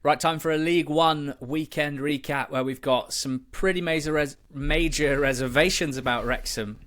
Right, time for a League One weekend recap where we've got some pretty major reservations about Wrexham.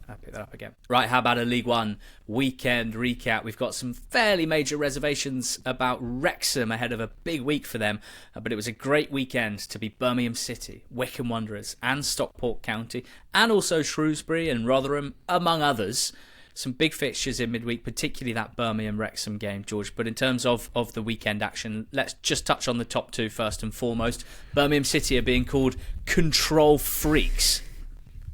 I'll pick that up again. Right, how about a League One weekend recap? We've got some fairly major reservations about Wrexham ahead of a big week for them, but it was a great weekend to be Birmingham City, Wycombe Wanderers and Stockport County, and also Shrewsbury and Rotherham, among others. Some big fixtures in midweek, particularly that Birmingham-Wrexham game, George. But in terms of the weekend action, let's just touch on the top two first and foremost. Birmingham City are being called control freaks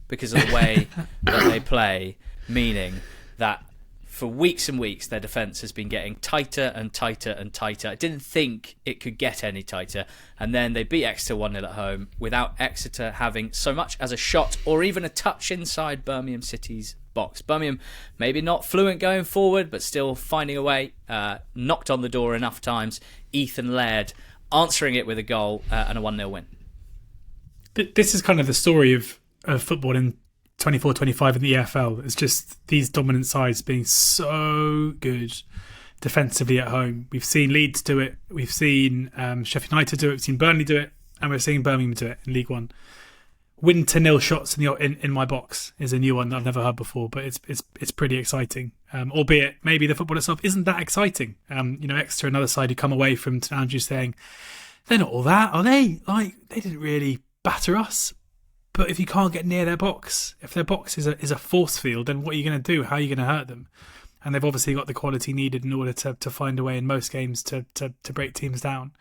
because of the way that they play, meaning that for weeks and weeks their defence has been getting tighter and tighter and tighter. I didn't think it could get any tighter, and then they beat Exeter 1-0 at home without Exeter having so much as a shot or even a touch inside Birmingham City's box. Birmingham maybe not fluent going forward, but still finding a way. Knocked on the door enough times. Ethan Laird answering it with a goal and a 1-0 win. This is kind of the story of football in 24-25 in the EFL. It's just these dominant sides being so good defensively at home. We've seen Leeds do it. We've seen Sheffield United do it. We've seen Burnley do it. And we're seeing Birmingham do it in League One. Win to nil shots in my box is a new one that I've never heard before, but it's pretty exciting. Albeit maybe the football itself isn't that exciting. Exeter, another side who come away from St Andrews saying they're not all that, are they? Like, they didn't really batter us. But if you can't get near their box, if their box is a force field, then what are you going to do? How are you going to hurt them? And they've obviously got the quality needed in order to find a way in most games to break teams down.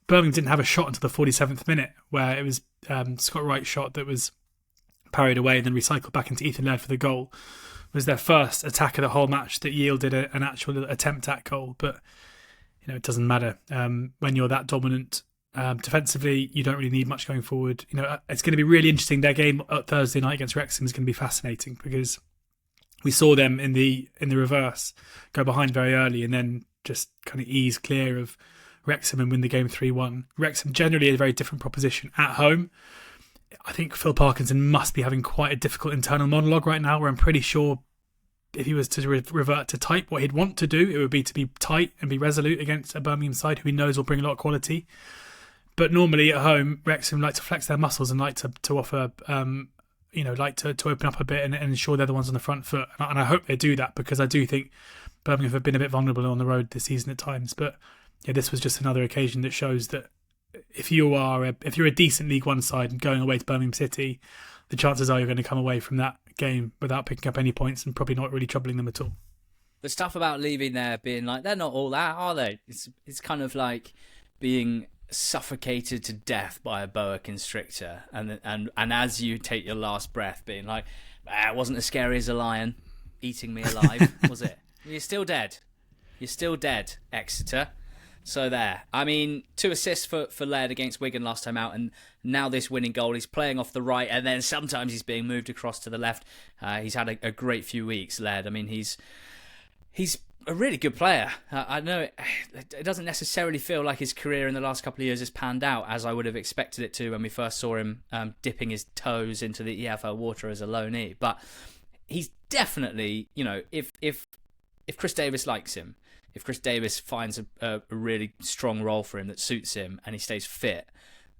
Birmingham didn't have a shot until the 47th minute, where it was Scott Wright's shot that was parried away and then recycled back into Ethan Laird for the goal. It was their first attack of the whole match that yielded an actual attempt at goal. But it doesn't matter when you're that dominant defensively. You don't really need much going forward. It's going to be really interesting. Their game Thursday night against Wrexham is going to be fascinating because we saw them in the reverse go behind very early and then just kind of ease clear of Wrexham and win the game 3-1. Wrexham generally a very different proposition at home. I think Phil Parkinson must be having quite a difficult internal monologue right now, where I'm pretty sure if he was to revert to type, what he'd want to do, it would be to be tight and be resolute against a Birmingham side who he knows will bring a lot of quality. But normally at home, Wrexham like to flex their muscles and like to offer, like to open up a bit and ensure they're the ones on the front foot. And I hope they do that, because I do think Birmingham have been a bit vulnerable on the road this season at times. But yeah, this was just another occasion that shows that if you're a decent League One side and going away to Birmingham City, the chances are you're going to come away from that game without picking up any points and probably not really troubling them at all. The stuff about leaving there being like, they're not all that, are they? It's kind of like being suffocated to death by a boa constrictor, and as you take your last breath, being like, it wasn't as scary as a lion eating me alive, was it? You're still dead. You're still dead, Exeter. So there. I mean, 2 assists for Laird against Wigan last time out, and now this winning goal. He's playing off the right, and then sometimes he's being moved across to the left. He's had a great few weeks, Laird. I mean, he's a really good player. I know it doesn't necessarily feel like his career in the last couple of years has panned out as I would have expected it to when we first saw him dipping his toes into the EFL water as a loanee. But he's definitely, if Chris Davis likes him, if Chris Davis finds a really strong role for him that suits him and he stays fit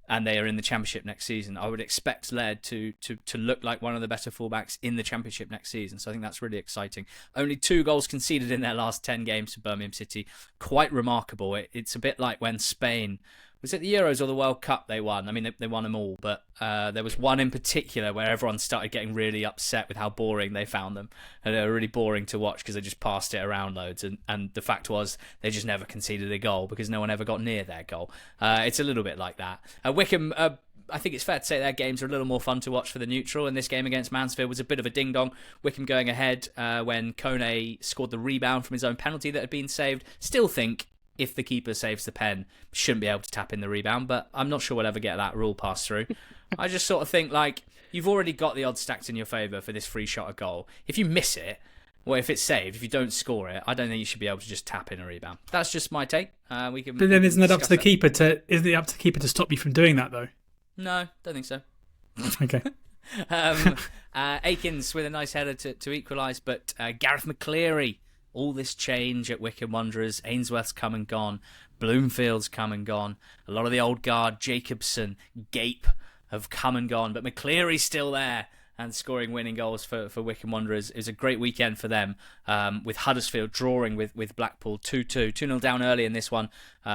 and they are in the Championship next season, I would expect Laird to look like one of the better fullbacks in the Championship next season. So I think that's really exciting. Only 2 goals conceded in their last 10 games for Birmingham City. Quite remarkable. It's a bit like when Spain... Was it the Euros or the World Cup they won? I mean, they won them all, but there was one in particular where everyone started getting really upset with how boring they found them. And they were really boring to watch because they just passed it around loads. And the fact was, they just never conceded a goal because no one ever got near their goal. It's a little bit like that. Wickham, I think it's fair to say their games are a little more fun to watch for the neutral. And this game against Mansfield was a bit of a ding-dong. Wickham going ahead when Kone scored the rebound from his own penalty that had been saved. Still think, if the keeper saves the pen, shouldn't be able to tap in the rebound, but I'm not sure we'll ever get that rule passed through. I just sort of think, like, you've already got the odds stacked in your favour for this free shot at goal. If you miss it, well, if it's saved, if you don't score it, I don't think you should be able to just tap in a rebound. That's just my take. But then isn't it up to the keeper to stop you from doing that, though? No, don't think so. Okay. Akins with a nice header to equalise, but Gareth McCleary, all this change at Wycombe Wanderers, Ainsworth's come and gone, Bloomfield's come and gone. A lot of the old guard, Jacobson, Gape, have come and gone. But McCleary's still there and scoring winning goals for Wycombe Wanderers. It was a great weekend for them, with Huddersfield drawing with Blackpool 2-2. 2-0 down early in this one.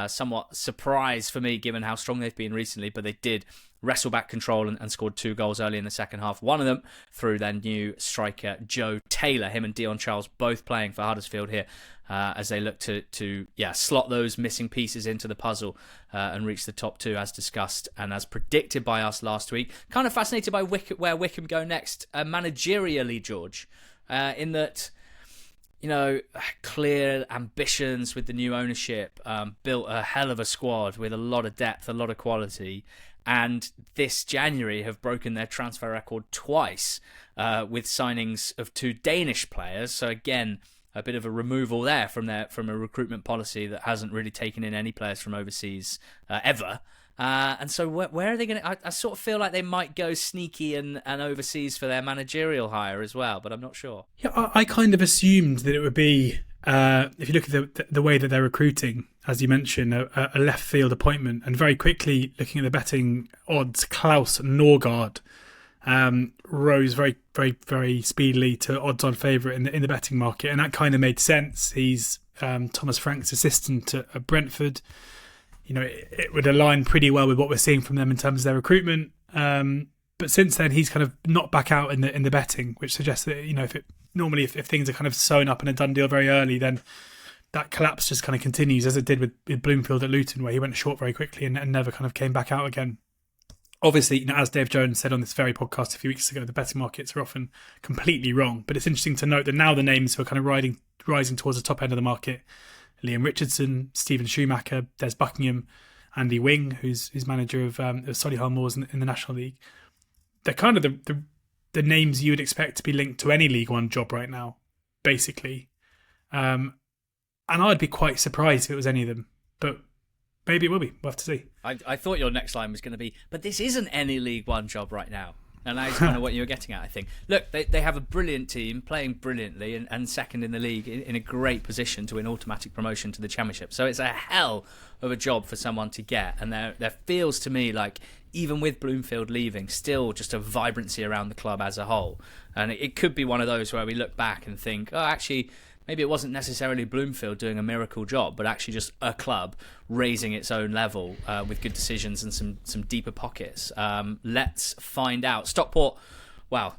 Somewhat surprise for me, given how strong they've been recently, but they did wrestle back control and scored 2 goals early in the second half. One of them through their new striker, Joe Taylor. Him and Dion Charles both playing for Huddersfield here, as they look to slot those missing pieces into the puzzle and reach the top 2 as discussed and as predicted by us last week. Kind of fascinated by where Wickham go next, managerially, George, in that, clear ambitions with the new ownership, built a hell of a squad with a lot of depth, a lot of quality, and this January have broken their transfer record twice with signings of 2 Danish players. So again, a bit of a removal there from a recruitment policy that hasn't really taken in any players from overseas ever. And so where are they going to... I sort of feel like they might go sneaky and overseas for their managerial hire as well, but I'm not sure. Yeah, I kind of assumed that it would be, if you look at the way that they're recruiting, as you mentioned, a left field appointment, and very quickly looking at the betting odds, Klaus Norgard rose very, very, very speedily to odds-on favourite in the betting market, and that kind of made sense. He's Thomas Frank's assistant at Brentford. It would align pretty well with what we're seeing from them in terms of their recruitment. But since then, he's kind of not back out in the betting, which suggests that if things are kind of sewn up in a done deal very early, then that collapse just kind of continues, as it did with Bloomfield at Luton, where he went short very quickly and never kind of came back out again. Obviously, as Dave Jones said on this very podcast a few weeks ago, the betting markets are often completely wrong. But it's interesting to note that now the names who are kind of rising towards the top end of the market, Liam Richardson, Stephen Schumacher, Des Buckingham, Andy Wing, who's manager of Solihull Moors in the National League. They're kind of the names you would expect to be linked to any League One job right now, basically. And I'd be quite surprised if it was any of them. But maybe it will be. We'll have to see. I thought your next line was going to be, but this isn't any League One job right now. And that's kind of what you were getting at, I think. Look, they have a brilliant team, playing brilliantly, and second in the league, in a great position to win automatic promotion to the Championship. So it's a hell of a job for someone to get. And there feels to me like, even with Bloomfield leaving, still just a vibrancy around the club as a whole. And it could be one of those where we look back and think, oh, actually, maybe it wasn't necessarily Bloomfield doing a miracle job, but actually just a club raising its own level with good decisions and some deeper pockets. Let's find out. Stockport, wow,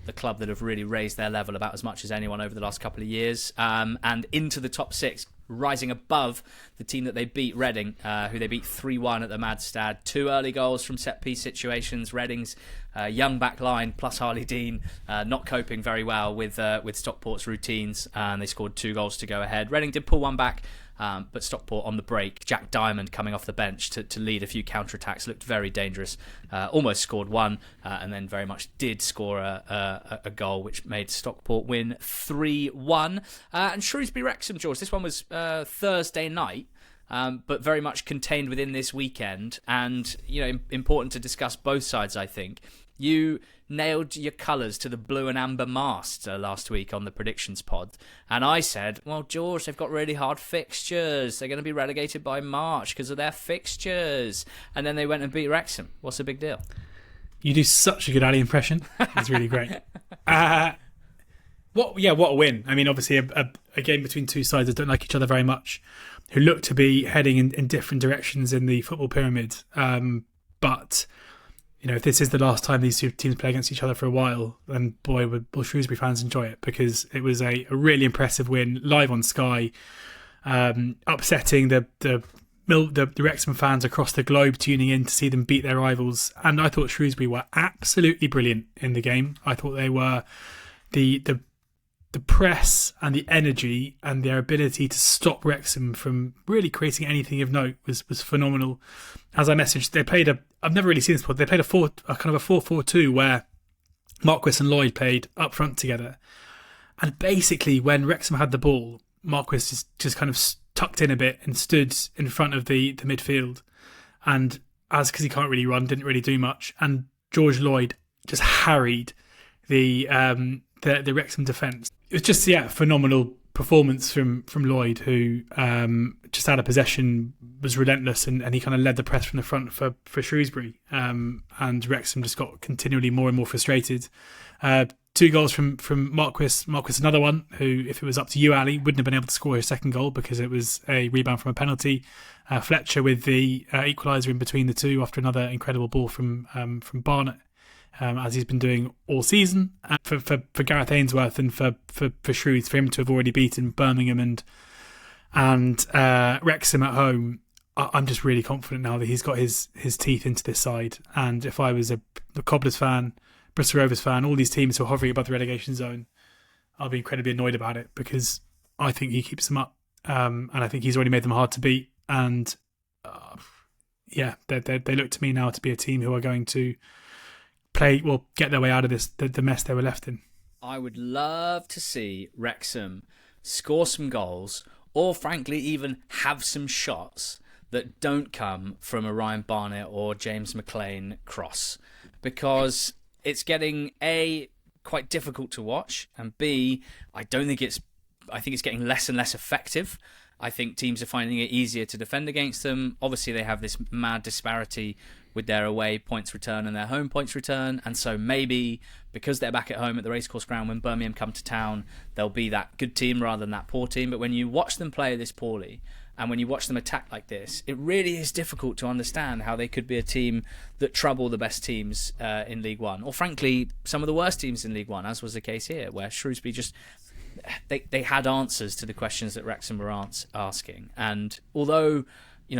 the club that have really raised their level about as much as anyone over the last couple of years, and into the top 6, rising above the team that they beat, Reading, who they beat 3-1 at the Madstad. 2 early goals from set-piece situations. Reading's young back line plus Harley Dean not coping very well with Stockport's routines, and they scored 2 goals to go ahead. Reading did pull one back, but Stockport on the break. Jack Diamond coming off the bench to lead a few counter-attacks, looked very dangerous, almost scored 1, and then very much did score a goal which made Stockport win 3-1. And Shrewsbury Wrexham, George, this one was Thursday night, but very much contained within this weekend, and important to discuss both sides, I think. You nailed your colours to the blue and amber mast last week on the predictions pod, and I said, well, George, they've got really hard fixtures, they're going to be relegated by March because of their fixtures, and then they went and beat Wrexham. What's the big deal? You do such a good Ali impression. It's really great. What a win. I mean, obviously a game between two sides that don't like each other very much, who look to be heading in different directions in the football pyramid. But, if this is the last time these two teams play against each other for a while, then boy, will Shrewsbury fans enjoy it, because it was a really impressive win, live on Sky, upsetting the Wrexham fans across the globe tuning in to see them beat their rivals. And I thought Shrewsbury were absolutely brilliant in the game. I thought they were the press and the energy and their ability to stop Wrexham from really creating anything of note was phenomenal. As I messaged, they played I've never really seen this before. They played a kind of a 4-4-2 where Marquis and Lloyd played up front together. And basically, when Wrexham had the ball, Marquis just kind of tucked in a bit and stood in front of the midfield. And because he can't really run, didn't really do much. And George Lloyd just harried the Wrexham defence. It was just, phenomenal performance from Lloyd, who just out of possession was relentless, and he kind of led the press from the front for Shrewsbury, and Wrexham just got continually more and more frustrated. 2 goals from Marquis, another one, who, if it was up to you, Ali, wouldn't have been able to score his second goal because it was a rebound from a penalty. Fletcher with the equaliser in between the two after another incredible ball from Barnett, as he's been doing all season. For Gareth Ainsworth and for Shrews, for him to have already beaten Birmingham and Wrexham at home, I'm just really confident now that he's got his teeth into this side. And if I was a Cobblers fan, Bristol Rovers fan, all these teams who are hovering above the relegation zone, I'll be incredibly annoyed about it, because I think he keeps them up, and I think he's already made them hard to beat. And they look to me now to be a team who are going to get their way out of this the mess they were left in. I would love to see Wrexham score some goals, or frankly even have some shots that don't come from a Ryan Barnett or James McLean cross, because it's getting A, quite difficult to watch, and B, I think it's getting less and less effective. I think teams are finding it easier to defend against them. Obviously, they have this mad disparity with their away points return and their home points return, and so maybe because they're back at home at the racecourse ground, when Birmingham come to town, they'll be that good team rather than that poor team. But when you watch them play this poorly, and when you watch them attack like this, it really is difficult to understand how they could be a team that trouble the best teams in League One, or frankly, some of the worst teams in League One, as was the case here, where Shrewsbury just... They had answers to the questions that Wrexham were asking. And although,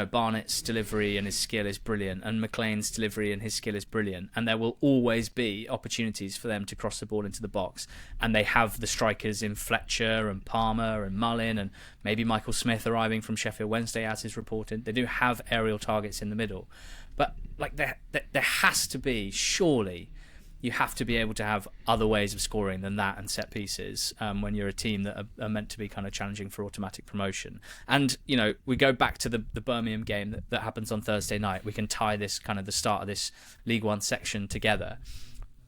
Barnett's delivery and his skill is brilliant, and McLean's delivery and his skill is brilliant, and there will always be opportunities for them to cross the ball into the box, and they have the strikers in Fletcher and Palmer and Mullin, and maybe Michael Smith arriving from Sheffield Wednesday, as is reported. They do have aerial targets in the middle. But there has to be, surely... You have to be able to have other ways of scoring than that and set pieces when you're a team that are meant to be kind of challenging for automatic promotion. And, we go back to the Birmingham game that happens on Thursday night. We can tie this kind of the start of this League One section together.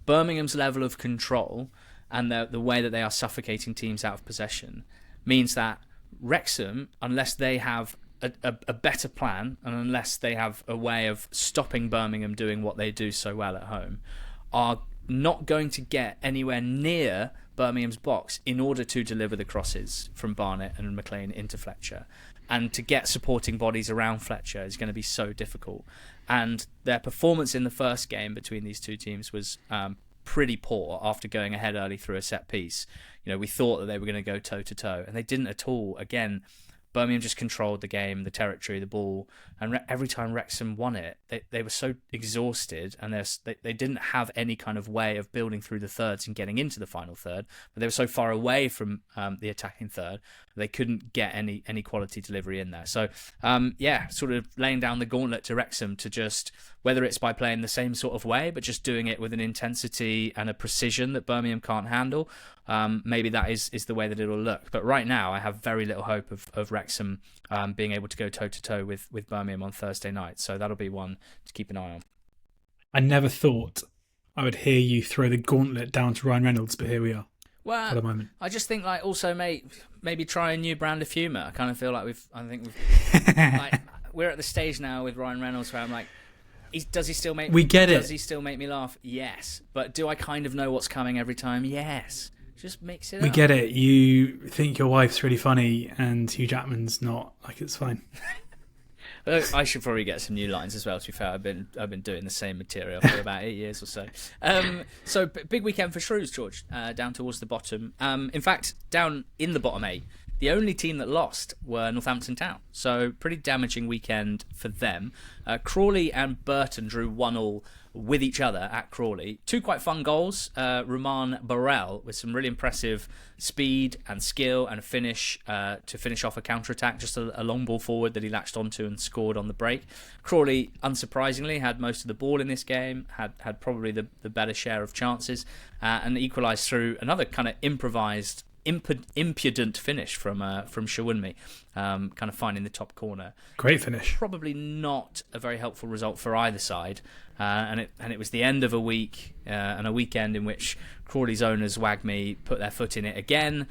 Birmingham's level of control and the way that they are suffocating teams out of possession means that Wrexham, unless they have a better plan and unless they have a way of stopping Birmingham doing what they do so well at home, are not going to get anywhere near Birmingham's box in order to deliver the crosses from Barnett and McLean into Fletcher. And to get supporting bodies around Fletcher is going to be so difficult. And their performance in the first game between these two teams was pretty poor after going ahead early through a set piece. We thought that they were going to go toe-to-toe, and they didn't at all. Again, Birmingham just controlled the game, the territory, the ball, and every time Wrexham won it, they were so exhausted, and they didn't have any kind of way of building through the thirds and getting into the final third. But they were so far away from the attacking third, they couldn't get any quality delivery in there. So, sort of laying down the gauntlet to Wrexham to just, whether it's by playing the same sort of way, but just doing it with an intensity and a precision that Birmingham can't handle. Maybe that is the way that it will look. But right now, I have very little hope of Wrexham being able to go toe-to-toe with Birmingham on Thursday night. So that'll be one to keep an eye on. I never thought I would hear you throw the gauntlet down to Ryan Reynolds, but here we are. Well, for the moment. I just think also maybe try a new brand of humour. I kind of feel like we're at the stage now with Ryan Reynolds where I'm like, does he still make me laugh? Yes. But do I kind of know what's coming every time? Yes. Just mix it up. We get it. You think your wife's really funny and Hugh Jackman's not. It's fine. I should probably get some new lines as well, to be fair. I've been doing the same material for about 8 years or so. So big weekend for Shrews, George, down towards the bottom. In fact, down in the bottom 8, the only team that lost were Northampton Town. So pretty damaging weekend for them. Crawley and Burton drew 1-1 with each other at Crawley. 2 quite fun goals. Roman Burrell with some really impressive speed and skill and a finish to finish off a counter-attack. Just a long ball forward that he latched onto and scored on the break. Crawley, unsurprisingly, had most of the ball in this game, had probably the better share of chances, and equalised through another kind of improvised impudent finish from Shawunmi, kind of finding the top corner. Great finish. Probably not a very helpful result for either side, and it was the end of a week and a weekend in which Crawley's owners WAGMI put their foot in it again.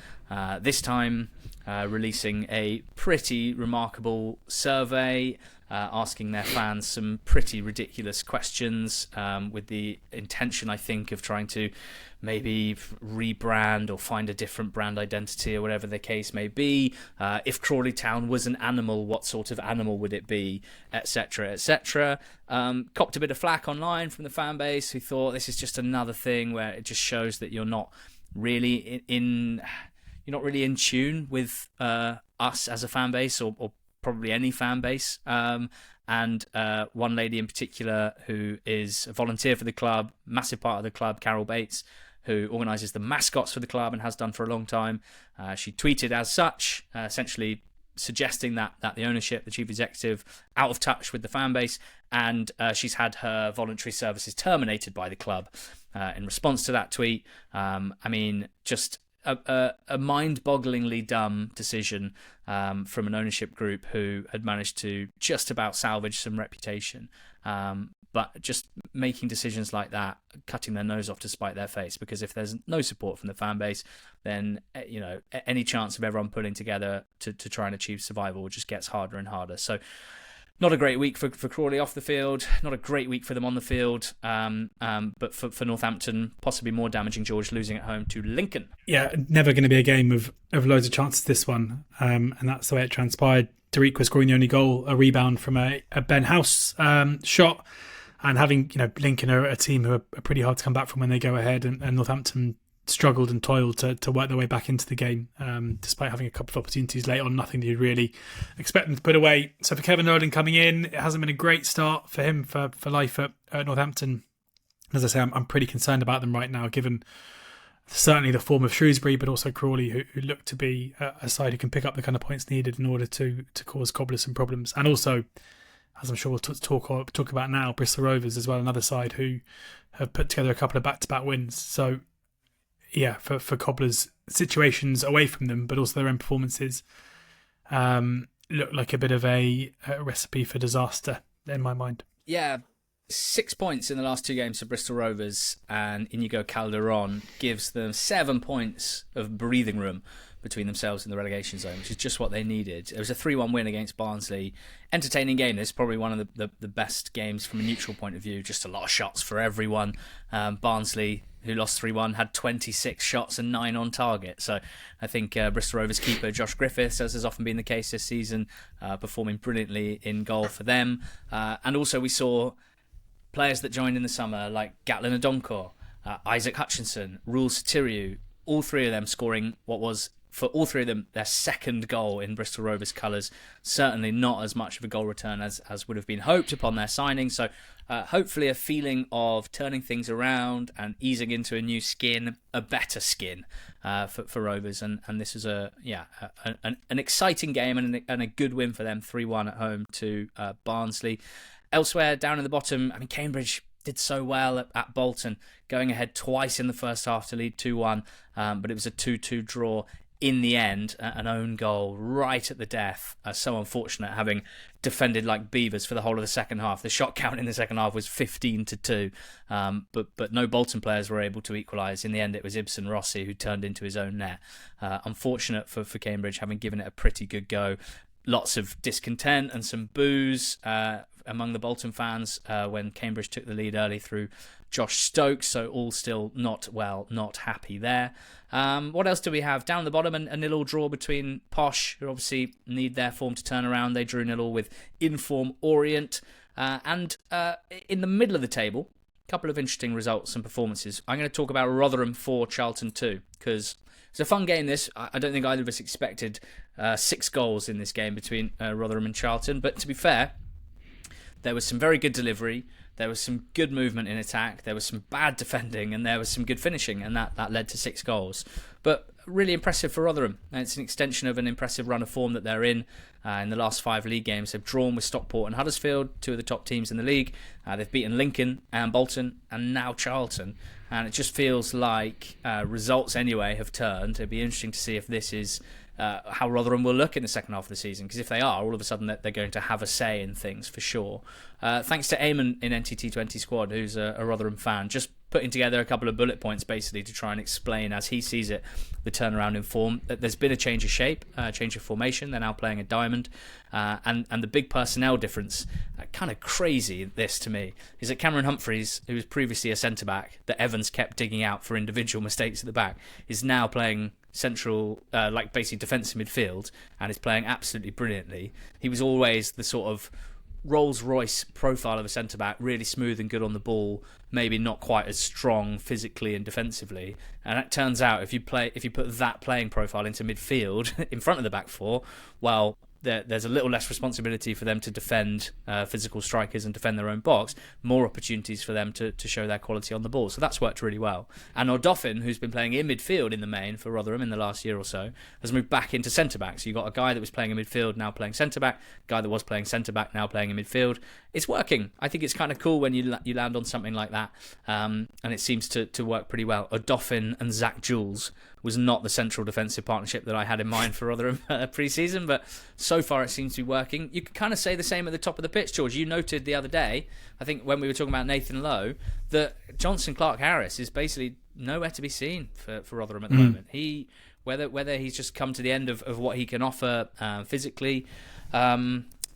This time, releasing a pretty remarkable survey. Asking their fans some pretty ridiculous questions with the intention, I think, of trying to maybe rebrand or find a different brand identity or whatever the case may be. If Crawley Town was an animal, what sort of animal would it be, etc., etc. Copped a bit of flack online from the fan base who thought this is just another thing where it just shows that you're not really in tune with us as a fan base or probably any fan base, and one lady in particular who is a volunteer for the club, massive part of the club, Carol Bates, who organises the mascots for the club and has done for a long time. She tweeted as such, essentially suggesting that the ownership, the chief executive, out of touch with the fan base, and she's had her voluntary services terminated by the club in response to that tweet. Just a mind-bogglingly dumb decision from an ownership group who had managed to just about salvage some reputation, but just making decisions like that, cutting their nose off to spite their face, because if there's no support from the fan base, then any chance of everyone pulling together to try and achieve survival just gets harder and harder. So not a great week for Crawley off the field, not a great week for them on the field, but for Northampton, possibly more damaging, George, losing at home to Lincoln. Yeah, never going to be a game of loads of chances, this one, and that's the way it transpired. Tariq was scoring the only goal, a rebound from a Ben House shot, and having Lincoln are a team who are pretty hard to come back from when they go ahead, and Northampton struggled and toiled to work their way back into the game, despite having a couple of opportunities late on, nothing that you'd really expect them to put away. So for Kevin Nolan coming in, it hasn't been a great start for him for life at Northampton. As I say, I'm pretty concerned about them right now, given certainly the form of Shrewsbury, but also Crawley, who look to be a side who can pick up the kind of points needed in order to cause Cobblers some problems. And also, as I'm sure we'll talk about now, Bristol Rovers as well, another side who have put together a couple of back-to-back wins. So yeah, for Cobblers, situations away from them, but also their own performances, look like a bit of a recipe for disaster in my mind. Yeah, 6 points in the last two games for Bristol Rovers, and Inigo Calderon gives them 7 points of breathing room between themselves and the relegation zone, which is just what they needed. It was a 3-1 win against Barnsley. Entertaining game. This is probably one of the best games from a neutral point of view. Just a lot of shots for everyone. Barnsley, who lost 3-1, had 26 shots and 9 on target. So I think Bristol Rovers keeper Josh Griffiths, as has often been the case this season, performing brilliantly in goal for them. And also we saw players that joined in the summer like Gatlin Adonkor, Isaac Hutchinson, Rule Satiriu, all three of them scoring what was, for all three of them, their second goal in Bristol Rovers colours. Certainly not as much of a goal return as would have been hoped upon their signing. So hopefully a feeling of turning things around and easing into a new skin, a better skin for Rovers. And this is an exciting game and a good win for them, 3-1 at home to Barnsley. Elsewhere, down in the bottom, Cambridge did so well at Bolton, going ahead twice in the first half to lead 2-1, but it was a 2-2 draw in the end, an own goal right at the death. So unfortunate, having defended like beavers for the whole of the second half. The shot count in the second half was 15-2, but no Bolton players were able to equalise. In the end, it was Ibsen Rossi who turned into his own net. Unfortunate for Cambridge, having given it a pretty good go. Lots of discontent and some boos among the Bolton fans when Cambridge took the lead early through Josh Stokes, so all still not happy there. What else do we have? Down the bottom, a 0-0 draw between Posh, who obviously need their form to turn around. They drew 0-0 with Inform Orient. And in the middle of the table, a couple of interesting results and performances. I'm going to talk about Rotherham 4, Charlton 2, because it's a fun game, this. I don't think either of us expected 6 goals in this game between Rotherham and Charlton, but to be fair, There was some very good delivery. There was some good movement in attack. There was some bad defending, and there was some good finishing, and that led to 6 goals. But really impressive for Rotherham. And it's an extension of an impressive run of form that they're in. In the last 5 league games, they've drawn with Stockport and Huddersfield, 2 of the top teams in the league. They've beaten Lincoln and Bolton, and now Charlton. And it just feels like results anyway have turned. It'd be interesting to see if this is how Rotherham will look in the second half of the season, because if they are, all of a sudden they're going to have a say in things for sure. Thanks to Eamon in NTT20 Squad, who's a Rotherham fan, just putting together a couple of bullet points basically to try and explain, as he sees it, the turnaround in form. There's been a change of shape, a change of formation. They're now playing a diamond, and the big personnel difference, kind of crazy this to me, is that Cameron Humphreys, who was previously a centre-back that Evans kept digging out for individual mistakes at the back, is now playing central, like basically defensive midfield, and is playing absolutely brilliantly. He was always the sort of Rolls-Royce profile of a centre-back, really smooth and good on the ball, maybe not quite as strong physically and defensively. And it turns out if you put that playing profile into midfield in front of the back four, well, there's a little less responsibility for them to defend physical strikers and defend their own box, more opportunities for them to show their quality on the ball. So that's worked really well. And Odoffin, who's been playing in midfield in the main for Rotherham in the last year or so, has moved back into centre-back. So you've got a guy that was playing in midfield now playing centre-back, guy that was playing centre-back now playing in midfield. It's working. I think it's kind of cool when you land on something like that, and it seems to work pretty well. Odoffin and Zach Jules was not the central defensive partnership that I had in mind for Rotherham pre-season, but so far it seems to be working. You can kind of say the same at the top of the pitch, George. You noted the other day, I think when we were talking about Nathan Lowe, that Johnson Clark-Harris is basically nowhere to be seen for Rotherham at the moment. Whether he's just come to the end of what he can offer physically,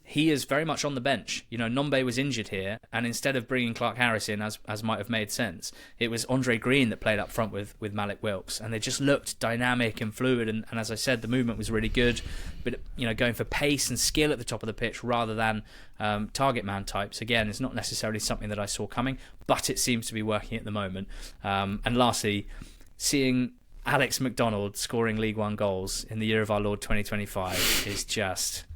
he is very much on the bench. You know, Nombe was injured here, and instead of bringing Clark-Harris in, as might have made sense, it was Andre Green that played up front with Malik Wilkes, and they just looked dynamic and fluid, and as I said, the movement was really good, but going for pace and skill at the top of the pitch rather than target man types, again, is not necessarily something that I saw coming, but it seems to be working at the moment. And lastly, seeing Alex McDonald scoring League One goals in the year of our Lord 2025 is just...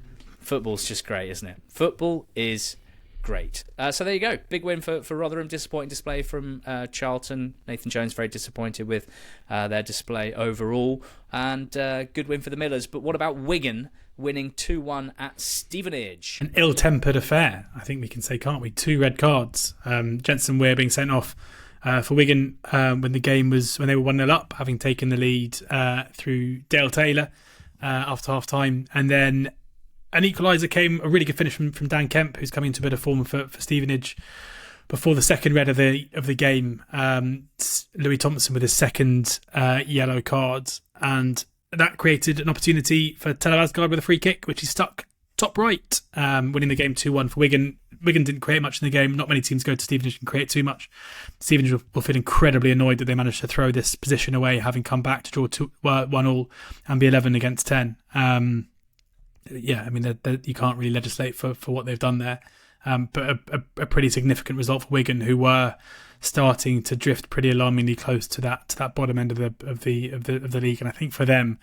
Football's just great, isn't it? Football is great. So there you go. Big win for Rotherham. Disappointing display from Charlton. Nathan Jones very disappointed with their display overall. And good win for the Millers. But what about Wigan winning 2-1 at Stevenage? An ill-tempered affair, I think we can say, can't we? 2 red cards. Jensen Weir being sent off for Wigan when they were 1-0 up, having taken the lead through Dale Taylor after half-time. And then an equaliser came, a really good finish from Dan Kemp, who's coming into a bit of form for Stevenage. Before the second red of the game, Louis Thompson with his second yellow card, and that created an opportunity for Telo Asgard with a free kick, which he stuck top right, winning the game 2-1 for Wigan. Wigan didn't create much in the game. Not many teams go to Stevenage and create too much. Stevenage will feel incredibly annoyed that they managed to throw this position away, having come back to draw 1-1 and be 11 against 10. Yeah, I mean, you can't really legislate for what they've done there. But a pretty significant result for Wigan, who were starting to drift pretty alarmingly close to that bottom end of the league. And I think for them,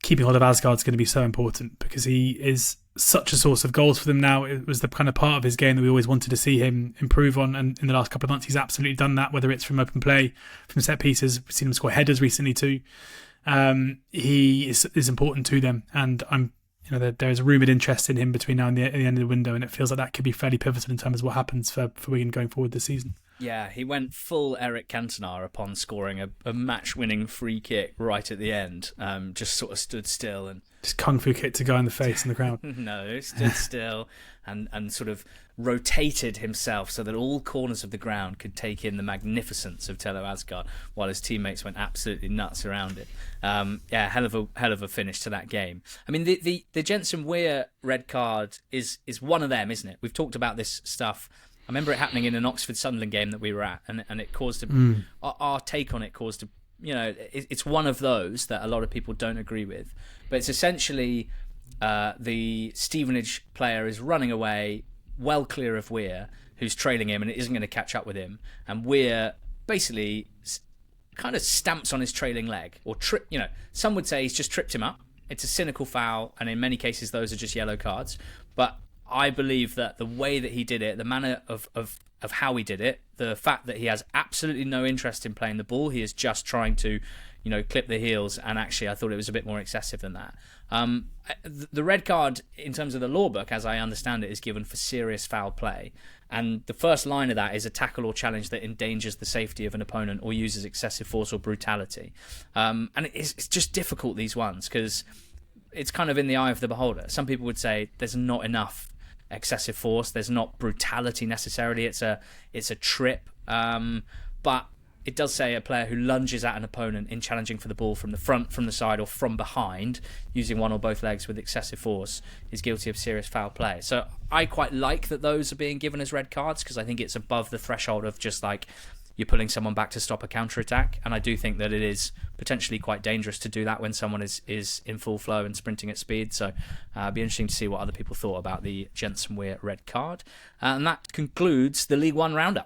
keeping hold of Asgard's going to be so important, because he is such a source of goals for them now. It was the kind of part of his game that we always wanted to see him improve on, and in the last couple of months he's absolutely done that, whether it's from open play, from set pieces. We've seen him score headers recently too. He is important to them, and there is a rumoured interest in him between now and the end of the window, and it feels like that could be fairly pivotal in terms of what happens for Wigan going forward this season. Yeah, he went full Eric Cantona upon scoring a match-winning free kick right at the end. Just sort of stood still and just kung fu kicked a guy in the face in the crowd. No, stood still and sort of rotated himself so that all corners of the ground could take in the magnificence of Telo Asgard, while his teammates went absolutely nuts around it. Hell of a finish to that game. I mean, the Jensen Weir red card is one of them, isn't it? We've talked about this stuff. I remember it happening in an Oxford-Sunderland game that we were at, and it caused our take on it caused it's one of those that a lot of people don't agree with. But it's essentially the Stevenage player is running away well clear of Weir, who's trailing him and isn't going to catch up with him, and Weir basically kind of stamps on his trailing leg, or some would say he's just tripped him up. It's a cynical foul, and in many cases those are just yellow cards. But I believe that the way that he did it, the manner of how he did it, the fact that he has absolutely no interest in playing the ball, he is just trying to, clip the heels, and actually I thought it was a bit more excessive than that. The red card, in terms of the law book, as I understand it, is given for serious foul play. And the first line of that is a tackle or challenge that endangers the safety of an opponent or uses excessive force or brutality. And it's just difficult, these ones, because it's kind of in the eye of the beholder. Some people would say there's not enough excessive force, there's not brutality necessarily, it's a trip. But it does say a player who lunges at an opponent in challenging for the ball from the front, from the side, or from behind, using one or both legs with excessive force, is guilty of serious foul play. So I quite like that those are being given as red cards, because I think it's above the threshold of just like you're pulling someone back to stop a counter-attack. And I do think that it is potentially quite dangerous to do that when someone is in full flow and sprinting at speed. So it'd be interesting to see what other people thought about the Jensen Weir red card. And that concludes the League One roundup.